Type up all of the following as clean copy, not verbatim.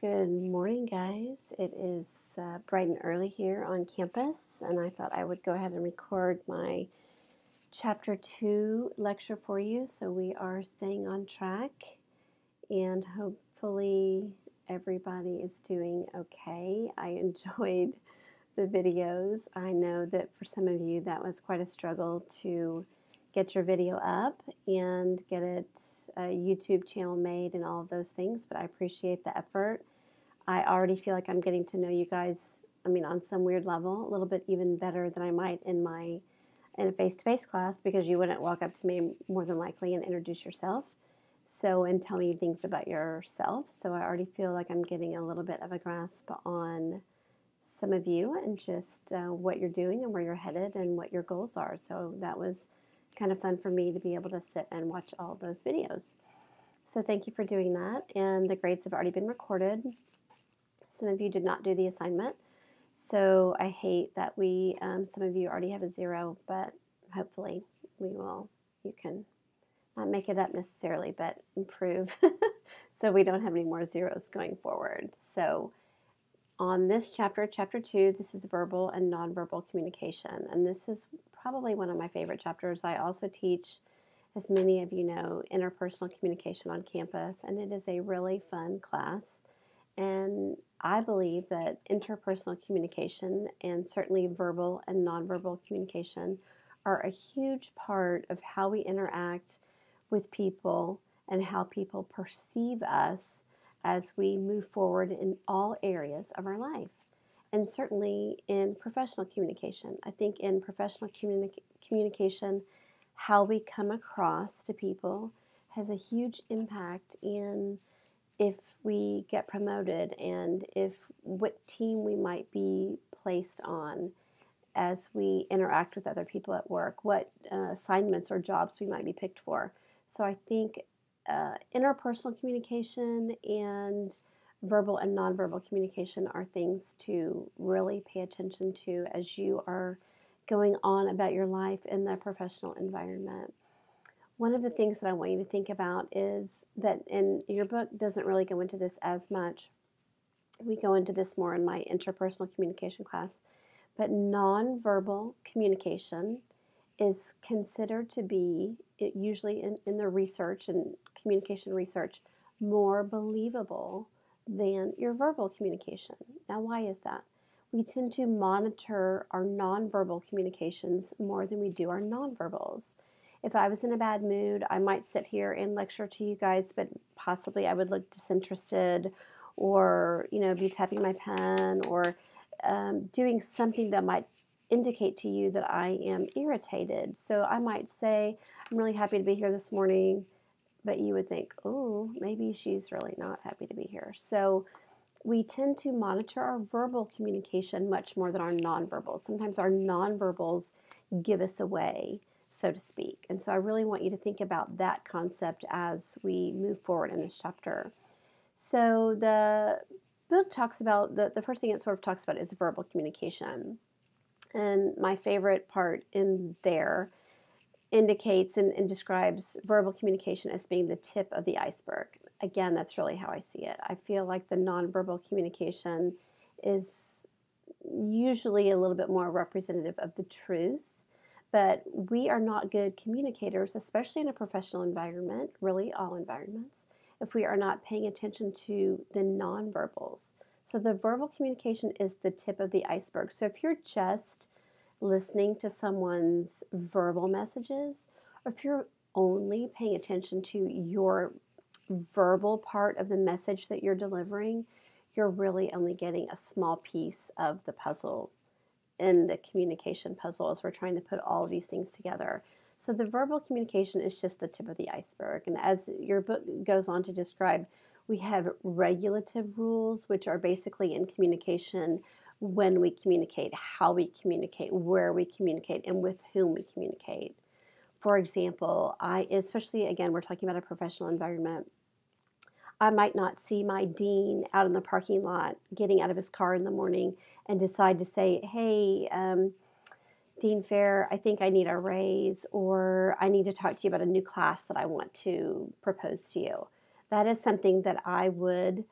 Good morning, guys. It is bright and early here on campus, and I thought I would go ahead and record my Chapter 2 lecture for you. So we are staying on track, and hopefully everybody is doing okay. I enjoyed the videos. I know that for some of you that was quite a struggle to get your video up and get it a YouTube channel made and all of those things, but I appreciate the effort. I already feel like I'm getting to know you guys, on some weird level, a little bit even better than I might in a face-to-face class, because you wouldn't walk up to me more than likely and introduce yourself and tell me things about yourself. So I already feel like I'm getting a little bit of a grasp on some of you and just what you're doing and where you're headed and what your goals are. So that was kind of fun for me to be able to sit and watch all those videos. So thank you for doing that. And the grades have already been recorded. Some of you did not do the assignment. So I hate that some of you already have a 0, but hopefully you can not make it up necessarily, but improve so we don't have any more zeros going forward. So on this chapter 2, this is verbal and nonverbal communication. And this is probably one of my favorite chapters. I also teach, as many of you know, interpersonal communication on campus, and it is a really fun class. And I believe that interpersonal communication, and certainly verbal and nonverbal communication, are a huge part of how we interact with people and how people perceive us as we move forward in all areas of our life. And certainly in professional communication. I think in professional communication, how we come across to people has a huge impact in if we get promoted and what team we might be placed on as we interact with other people at work, what assignments or jobs we might be picked for. So I think interpersonal communication and verbal and nonverbal communication are things to really pay attention to as you are going on about your life in the professional environment. One of the things that I want you to think about is that, and your book doesn't really go into this as much. We go into this more in my interpersonal communication class, but nonverbal communication is considered to be, usually in the research and communication research, more believable than your verbal communication. Now, why is that? We tend to monitor our nonverbal communications more than we do our nonverbals. If I was in a bad mood, I might sit here and lecture to you guys, but possibly I would look disinterested or, be tapping my pen or doing something that might indicate to you that I am irritated. So I might say, I'm really happy to be here this morning, but you would think, oh, maybe she's really not happy to be here. So we tend to monitor our verbal communication much more than our nonverbals. Sometimes our nonverbals give us away, so to speak. And so I really want you to think about that concept as we move forward in this chapter. So the book talks about, the first thing it sort of talks about is verbal communication. And my favorite part in there indicates and describes verbal communication as being the tip of the iceberg. Again, that's really how I see it. I feel like the nonverbal communication is usually a little bit more representative of the truth, but we are not good communicators, especially in a professional environment, really all environments, if we are not paying attention to the nonverbals. So the verbal communication is the tip of the iceberg. So if you're just listening to someone's verbal messages, or if you're only paying attention to your verbal part of the message that you're delivering, you're really only getting a small piece of the puzzle in the communication puzzle as we're trying to put all of these things together. So the verbal communication is just the tip of the iceberg. And as your book goes on to describe, we have regulative rules, which are basically in communication when we communicate, how we communicate, where we communicate, and with whom we communicate. For example, especially again, we're talking about a professional environment. I might not see my dean out in the parking lot getting out of his car in the morning and decide to say, hey, Dean Fair, I think I need a raise, or I need to talk to you about a new class that I want to propose to you. That is something that I would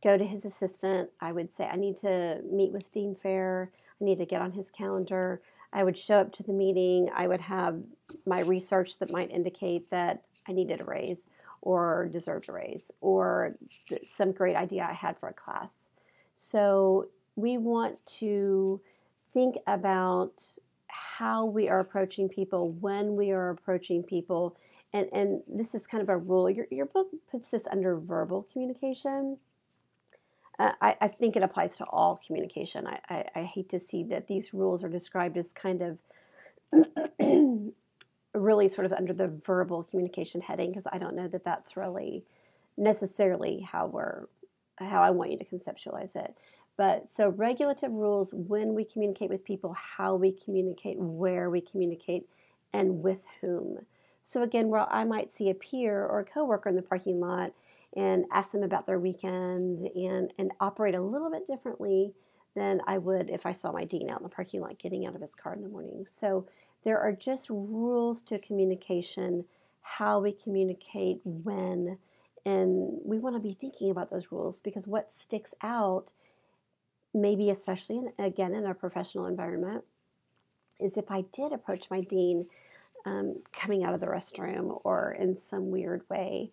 go to his assistant. I would say, I need to meet with Dean Fair. I need to get on his calendar. I would show up to the meeting. I would have my research that might indicate that I needed a raise or deserved a raise or some great idea I had for a class. So we want to think about how we are approaching people, when we are approaching people. And this is kind of a rule. Your book puts this under verbal communication. I think it applies to all communication. I hate to see that these rules are described as kind of really sort of under the verbal communication heading, because I don't know that that's really necessarily how I want you to conceptualize it. But so regulative rules: when we communicate with people, how we communicate, where we communicate, and with whom. So again, where I might see a peer or a coworker in the parking lot and ask them about their weekend and operate a little bit differently than I would if I saw my dean out in the parking lot getting out of his car in the morning. So there are just rules to communication, how we communicate, when, and we want to be thinking about those rules, because what sticks out, maybe especially again in a professional environment, is if I did approach my dean coming out of the restroom or in some weird way,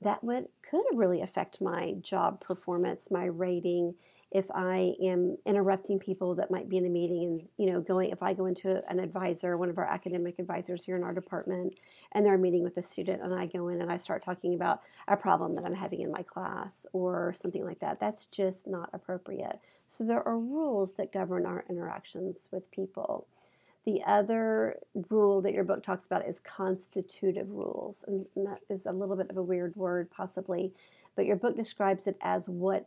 that could really affect my job performance, my rating. If I am interrupting people that might be in a meeting, and if I go into an advisor, one of our academic advisors here in our department, and they're meeting with a student, and I go in and I start talking about a problem that I'm having in my class or something like that, that's just not appropriate. So there are rules that govern our interactions with people. The other rule that your book talks about is constitutive rules, and that is a little bit of a weird word possibly, but your book describes it as what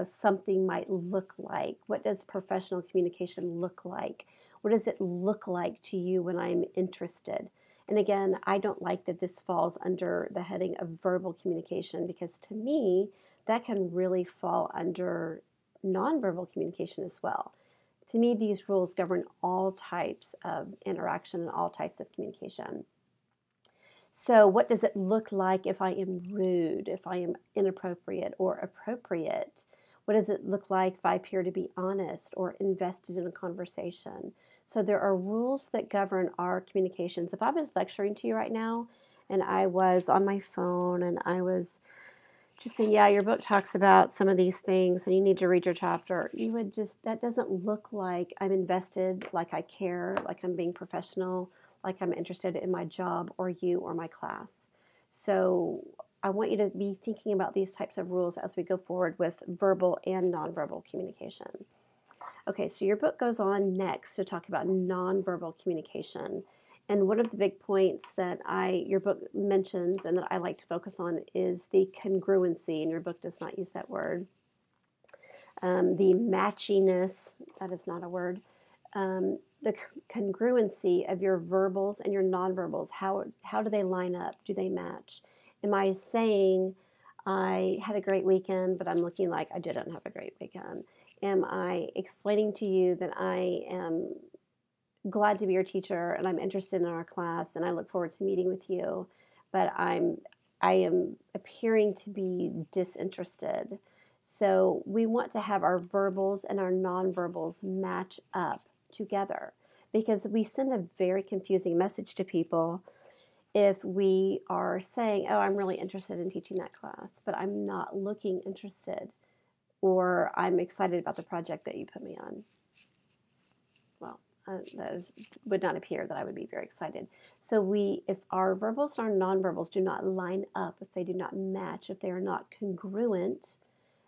something might look like. What does professional communication look like? What does it look like to you when I'm interested? And again, I don't like that this falls under the heading of verbal communication, because to me, that can really fall under nonverbal communication as well. To me, these rules govern all types of interaction and all types of communication. So what does it look like if I am rude, if I am inappropriate or appropriate? What does it look like if I appear to be honest or invested in a conversation? So there are rules that govern our communications. If I was lecturing to you right now and I was on my phone and I was just saying, yeah, your book talks about some of these things and you need to read your chapter, that doesn't look like I'm invested, like I care, like I'm being professional, like I'm interested in my job or you or my class. So I want you to be thinking about these types of rules as we go forward with verbal and nonverbal communication. Okay, so your book goes on next to talk about nonverbal communication. And one of the big points that your book mentions and that I like to focus on is the congruency, and your book does not use that word. The matchiness, that is not a word. The congruency of your verbals and your nonverbals. How do they line up? Do they match? Am I saying I had a great weekend, but I'm looking like I didn't have a great weekend? Am I explaining to you that I am glad to be your teacher and I'm interested in our class and I look forward to meeting with you, but I am appearing to be disinterested? So we want to have our verbals and our nonverbals match up together, because we send a very confusing message to people if we are saying, oh, I'm really interested in teaching that class, but I'm not looking interested, or I'm excited about the project that you put me on. Well, would not appear that I would be very excited. So if our verbals and our nonverbals do not line up, if they do not match, if they are not congruent,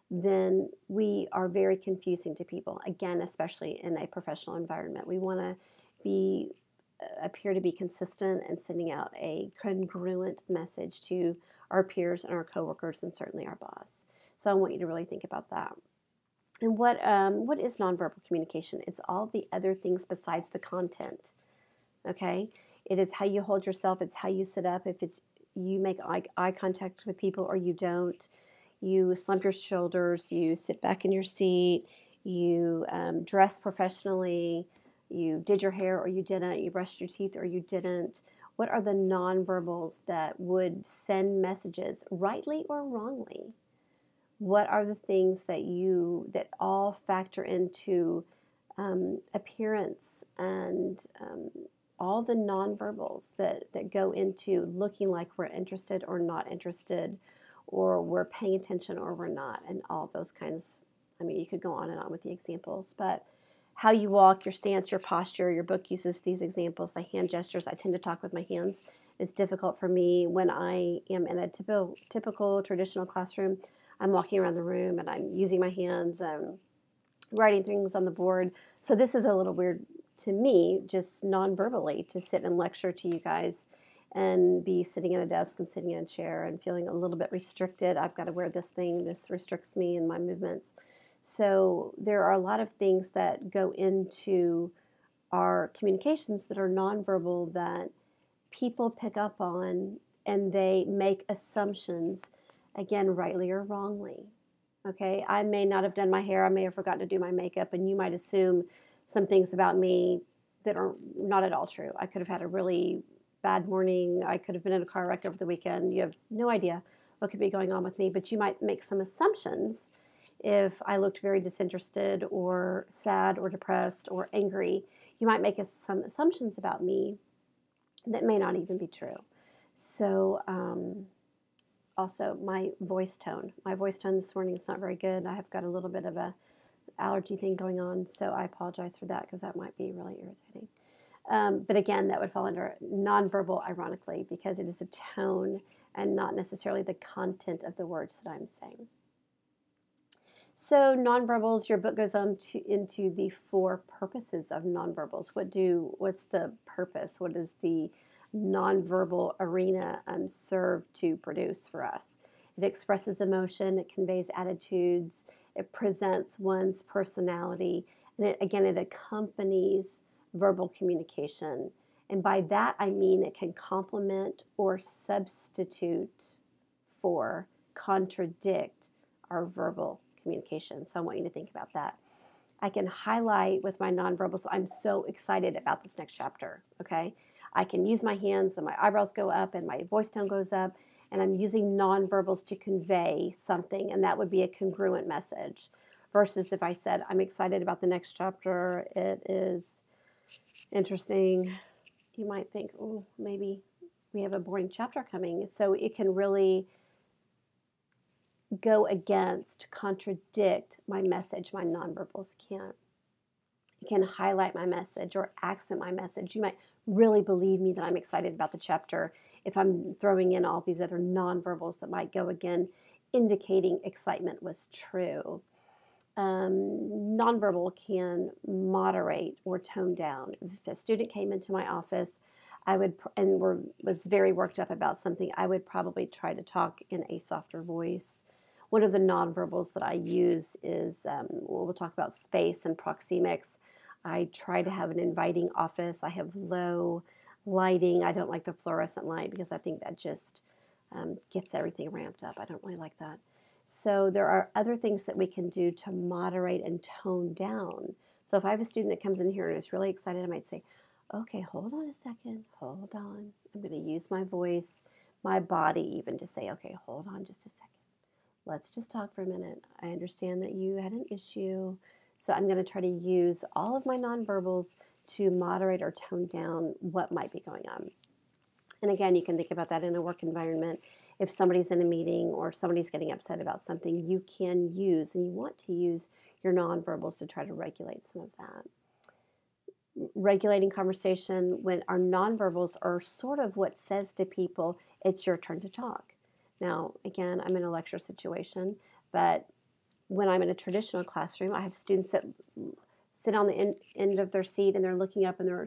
then we are very confusing to people. Again, especially in a professional environment, we want to appear to be consistent and sending out a congruent message to our peers and our coworkers and certainly our boss. So I want you to really think about that. And what is nonverbal communication? It's all the other things besides the content. Okay, it is how you hold yourself. It's how you sit up. If it's you make eye contact with people or you don't, you slump your shoulders, you sit back in your seat, you dress professionally, you did your hair or you didn't, you brushed your teeth or you didn't. What are the nonverbals that would send messages, rightly or wrongly? What are the things that all factor into appearance and all the nonverbals that go into looking like we're interested or not interested, or we're paying attention or we're not, and all those kinds. I mean, you could go on and on with the examples, but how you walk, your stance, your posture, your book uses these examples, the hand gestures. I tend to talk with my hands. It's difficult for me when I am in a typical traditional classroom. I'm walking around the room and I'm using my hands, writing things on the board. So this is a little weird to me, just non-verbally, to sit and lecture to you guys and be sitting at a desk and sitting in a chair and feeling a little bit restricted. I've got to wear this thing. This restricts me in my movements. So there are a lot of things that go into our communications that are nonverbal that people pick up on, and they make assumptions, again, rightly or wrongly. Okay, I may not have done my hair, I may have forgotten to do my makeup, and you might assume some things about me that are not at all true. I could have had a really bad morning, I could have been in a car wreck over the weekend. You have no idea what could be going on with me, but you might make some assumptions. If I looked very disinterested or sad or depressed or angry, you might make some assumptions about me that may not even be true. So also my voice tone. My voice tone this morning is not very good. I have got a little bit of a allergy thing going on, so I apologize for that because that might be really irritating. But again, that would fall under nonverbal, ironically, because it is the tone and not necessarily the content of the words that I'm saying. So nonverbals, your book goes on into the 4 purposes of nonverbals. What's the purpose? What does the nonverbal arena serve to produce for us? It expresses emotion, it conveys attitudes, it presents one's personality, and it accompanies verbal communication. And by that I mean it can complement or substitute for, contradict our verbal communication. So I want you to think about that. I can highlight with my nonverbals. I'm so excited about this next chapter, okay? I can use my hands and my eyebrows go up and my voice tone goes up, and I'm using nonverbals to convey something, and that would be a congruent message. Versus if I said, I'm excited about the next chapter, it is interesting, you might think, oh, maybe we have a boring chapter coming. So it can really go against, contradict my message. My nonverbals can't. It can highlight my message or accent my message. You might really believe me that I'm excited about the chapter if I'm throwing in all these other nonverbals that might go again, indicating excitement was true. Nonverbal can moderate or tone down. If a student came into my office, was very worked up about something, I would probably try to talk in a softer voice. One of the nonverbals that I use is, we'll talk about space and proxemics. I try to have an inviting office. I have low lighting. I don't like the fluorescent light because I think that just gets everything ramped up. I don't really like that. So there are other things that we can do to moderate and tone down. So if I have a student that comes in here and is really excited, I might say, okay, hold on a second, hold on. I'm going to use my voice, my body even to say, okay, hold on just a second. Let's just talk for a minute. I understand that you had an issue, so I'm going to try to use all of my nonverbals to moderate or tone down what might be going on. And again, you can think about that in a work environment. If somebody's in a meeting or somebody's getting upset about something, you can use, and you want to use, your nonverbals to try to regulate some of that. Regulating conversation, when our nonverbals are sort of what says to people, it's your turn to talk. Now, again, I'm in a lecture situation, but when I'm in a traditional classroom, I have students that sit on the end of their seat and they're looking up and they're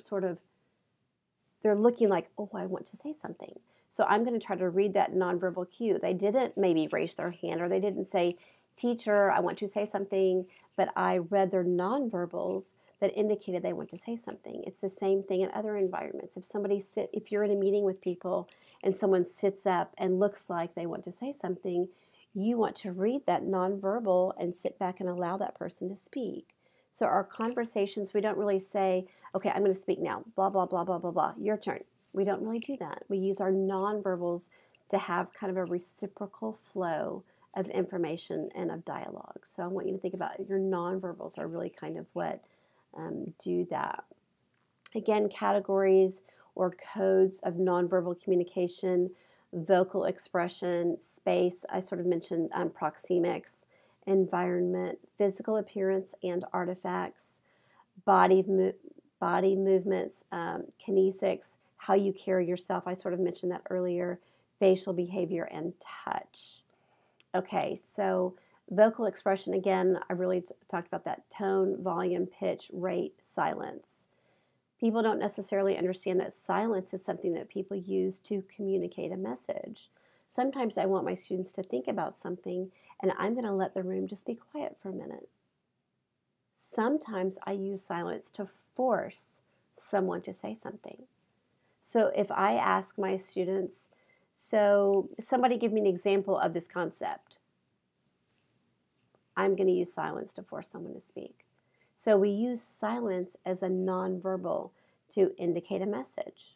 looking like, oh, I want to say something. So I'm going to try to read that nonverbal cue. They didn't maybe raise their hand or they didn't say, teacher, I want to say something, but I read their nonverbals that indicated they want to say something. It's the same thing in other environments. If you're in a meeting with people and someone sits up and looks like they want to say something, you want to read that nonverbal and sit back and allow that person to speak. So our conversations, we don't really say, okay, I'm going to speak now, blah, blah, blah, blah, blah, blah, your turn. We don't really do that. We use our nonverbals to have kind of a reciprocal flow of information and of dialogue. So I want you to think about your nonverbals are really kind of what do that. Again, categories or codes of nonverbal communication, vocal expression, space. I sort of mentioned proxemics, environment, physical appearance and artifacts, body movements, kinesics, how you carry yourself. I sort of mentioned that earlier, facial behavior, and touch. Okay, so vocal expression, again, I really talked about that: tone, volume, pitch, rate, silence. People don't necessarily understand that silence is something that people use to communicate a message. Sometimes I want my students to think about something, and I'm going to let the room just be quiet for a minute. Sometimes I use silence to force someone to say something. So if I ask my students, so somebody give me an example of this concept, I'm going to use silence to force someone to speak. So we use silence as a nonverbal to indicate a message.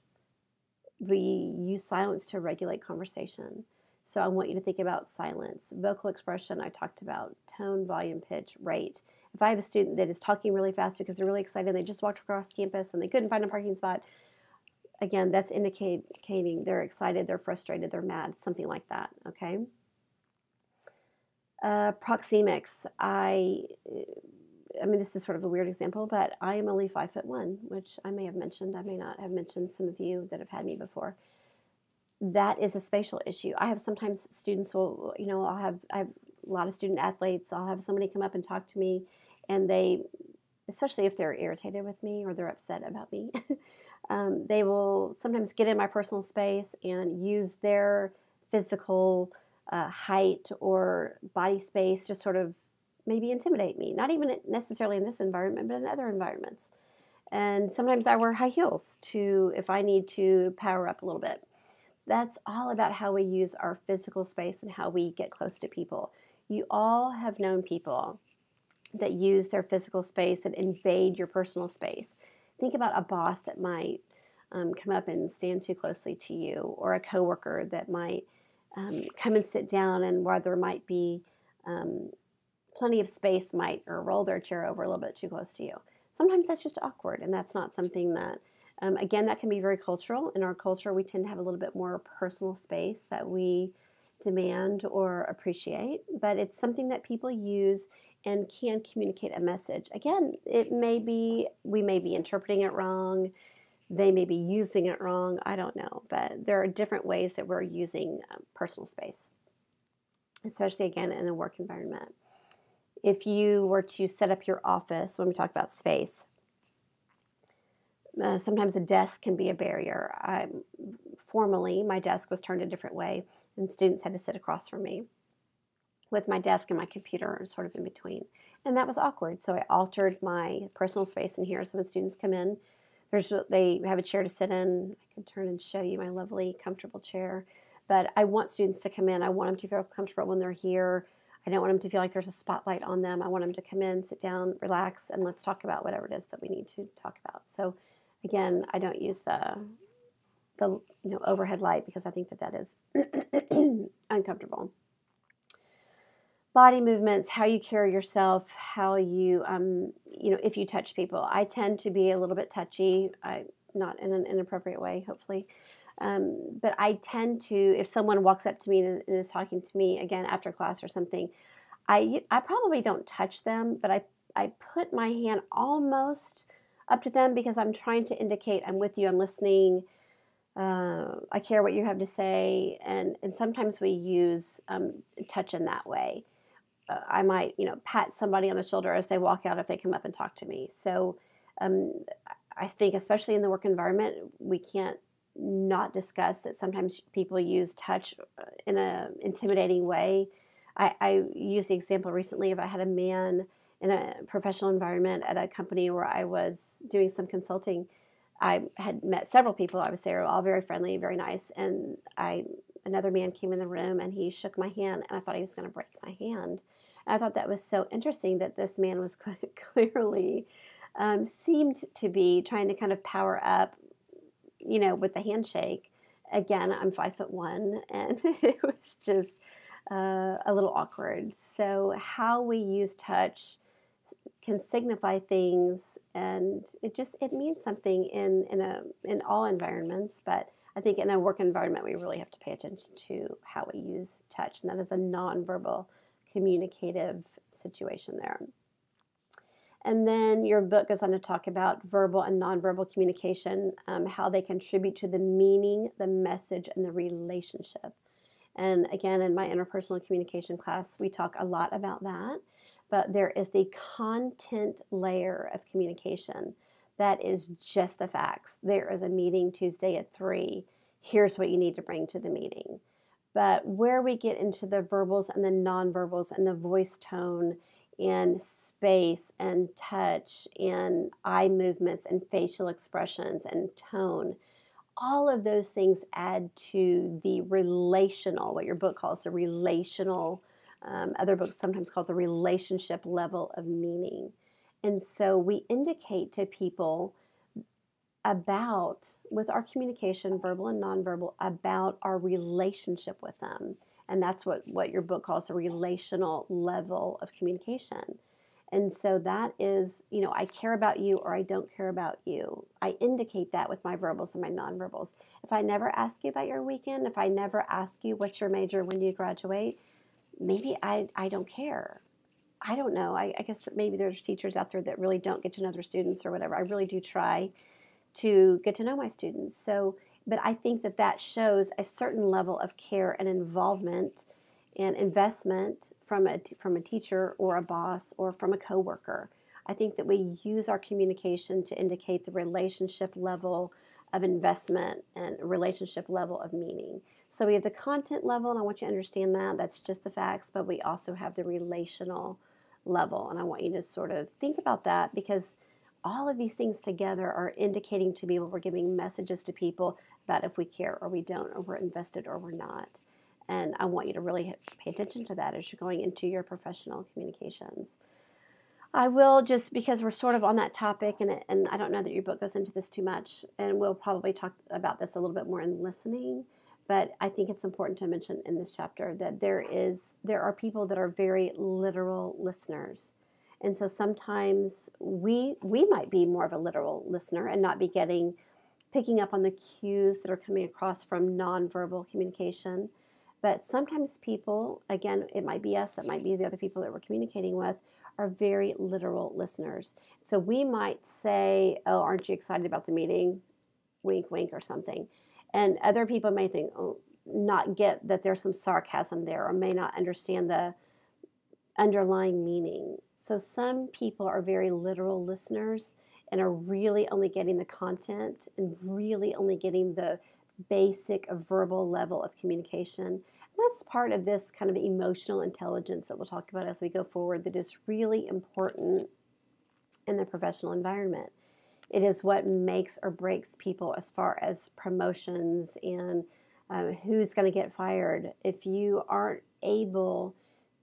We use silence to regulate conversation. So I want you to think about silence. Vocal expression, I talked about tone, volume, pitch, rate. If I have a student that is talking really fast because they're really excited, they just walked across campus and they couldn't find a parking spot, again, that's indicating they're excited, they're frustrated, they're mad, something like that, okay? Proxemics, I mean, this is sort of a weird example, but I am only 5'1", which I may have mentioned. I may not have mentioned, some of you that have had me before. That is a spatial issue. I have sometimes students will, I have a lot of student athletes. I'll have somebody come up and talk to me, and they, especially if they're irritated with me or they're upset about me, they will sometimes get in my personal space and use their physical height or body space to sort of maybe intimidate me, not even necessarily in this environment, but in other environments. And sometimes I wear high heels if I need to power up a little bit. That's all about how we use our physical space and how we get close to people. You all have known people that use their physical space and invade your personal space. Think about a boss that might come up and stand too closely to you, or a coworker that might come and sit down, and while there might be plenty of space, might or roll their chair over a little bit too close to you. Sometimes that's just awkward, and that's not something that, again, that can be very cultural. In our culture, we tend to have a little bit more personal space that we demand or appreciate, but it's something that people use and can communicate a message. Again, we may be interpreting it wrong, they may be using it wrong, I don't know, but there are different ways that we're using personal space, especially, again, in a work environment. If you were to set up your office, when we talk about space, sometimes a desk can be a barrier. Formerly, my desk was turned a different way, and students had to sit across from me with my desk and my computer sort of in between. And that was awkward, so I altered my personal space in here. So when students come in, they have a chair to sit in. I can turn and show you my lovely, comfortable chair. But I want students to come in. I want them to feel comfortable when they're here. I don't want them to feel like there's a spotlight on them. I want them to come in, sit down, relax, and let's talk about whatever it is that we need to talk about. So again, I don't use the overhead light because I think that is uncomfortable. Body movements, how you carry yourself, how you, if you touch people. I tend to be a little bit touchy, not in an inappropriate way, hopefully. But I tend to, if someone walks up to me and is talking to me, again, after class or something, I probably don't touch them, but I put my hand almost up to them because I'm trying to indicate I'm with you, I'm listening, I care what you have to say, and sometimes we use touch in that way. I might, pat somebody on the shoulder as they walk out if they come up and talk to me. So I think, especially in the work environment, we can't not discuss that sometimes people use touch in an intimidating way. I used the example recently of I had a man in a professional environment at a company where I was doing some consulting. I had met several people. I was there, all very friendly, very nice. And another man came in the room and he shook my hand, and I thought he was going to break my hand. And I thought that was so interesting that this man was clearly seemed to be trying to kind of power up, with the handshake. again, I'm 5'1", and it was just a little awkward. So how we use touch can signify things, and it means something in all environments. But I think in a work environment, we really have to pay attention to how we use touch, and that is a nonverbal communicative situation there. And then your book goes on to talk about verbal and nonverbal communication, how they contribute to the meaning, the message, and the relationship. And again, in my interpersonal communication class, we talk a lot about that. But there is the content layer of communication that is just the facts. There is a meeting Tuesday at 3. Here's what you need to bring to the meeting. But where we get into the verbals and the nonverbals and the voice tone and space and touch and eye movements and facial expressions and tone, all of those things add to the relational, what your book calls the relational, other books sometimes call it the relationship level of meaning. And so we indicate to people about, with our communication, verbal and nonverbal, about our relationship with them. And that's what your book calls the relational level of communication. And so that is, I care about you or I don't care about you. I indicate that with my verbals and my nonverbals. If I never ask you about your weekend, if I never ask you what's your major, when do you graduate, maybe I don't care. I don't know. I guess maybe there's teachers out there that really don't get to know their students or whatever. I really do try to get to know my students. So, but I think that shows a certain level of care and involvement and investment from a teacher or a boss or from a coworker. I think that we use our communication to indicate the relationship level of investment and relationship level of meaning. So we have the content level, and I want you to understand that. That's just the facts, but we also have the relational level, and I want you to sort of think about that, because all of these things together are indicating to people, we're giving messages to people about if we care or we don't, or we're invested or we're not. And I want you to really pay attention to that as you're going into your professional communications. I will, just because we're sort of on that topic, and I don't know that your book goes into this too much, and we'll probably talk about this a little bit more in listening, but I think it's important to mention in this chapter that there are people that are very literal listeners. And so sometimes we might be more of a literal listener and not be picking up on the cues that are coming across from nonverbal communication. But sometimes people, again, it might be us, it might be the other people that we're communicating with, are very literal listeners. So we might say, oh, aren't you excited about the meeting? Wink, wink, or something. And other people may think, oh, not get that there's some sarcasm there, or may not understand the underlying meaning. So some people are very literal listeners and are really only getting the content and really only getting the basic verbal level of communication. And that's part of this kind of emotional intelligence that we'll talk about as we go forward, that is really important in the professional environment. It is what makes or breaks people as far as promotions and who's going to get fired. If you aren't able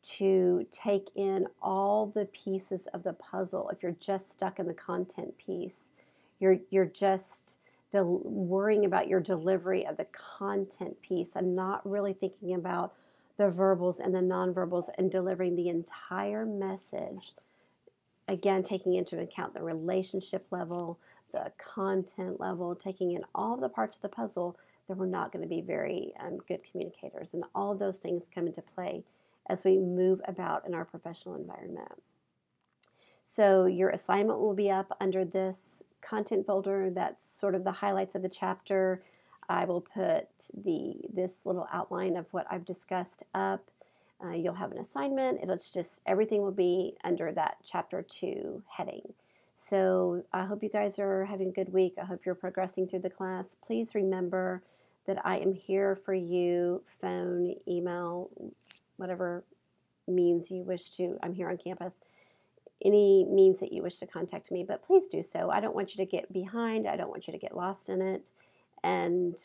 to take in all the pieces of the puzzle, if you're just stuck in the content piece, you're just worrying about your delivery of the content piece and not really thinking about the verbals and the nonverbals and delivering the entire message. Again, taking into account the relationship level, the content level, taking in all the parts of the puzzle, then we're not going to be very good communicators. And all of those things come into play as we move about in our professional environment. So your assignment will be up under this content folder. That's sort of the highlights of the chapter. I will put this little outline of what I've discussed up. You'll have an assignment. Everything will be under that chapter 2 heading. So I hope you guys are having a good week. I hope you're progressing through the class. Please remember that I am here for you, phone, email, whatever means you wish to. I'm here on campus. Any means that you wish to contact me, but please do so. I don't want you to get behind. I don't want you to get lost in it. And